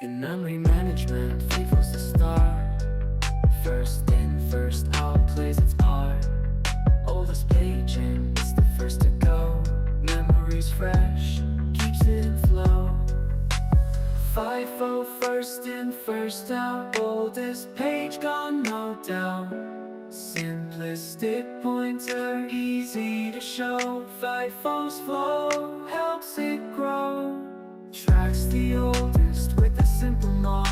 In memory management, FIFO's the star. First in, first out plays its part. Oldest paging is the first to go. Memory's fresh, keeps it in flow. FIFO, first in, first out. Oldest page gone, no doubt. Simplistic pointer, easy to show. FIFO's flow helps it grow. Tracks the oldest with a simple mark.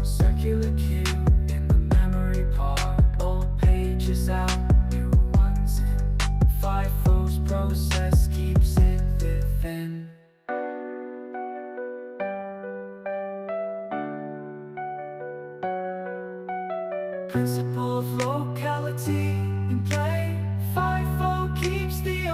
Circular cue in the memory park. Old pages out, new ones in. FIFO's process keeps it within. Principle of locality in play. FIFO keeps the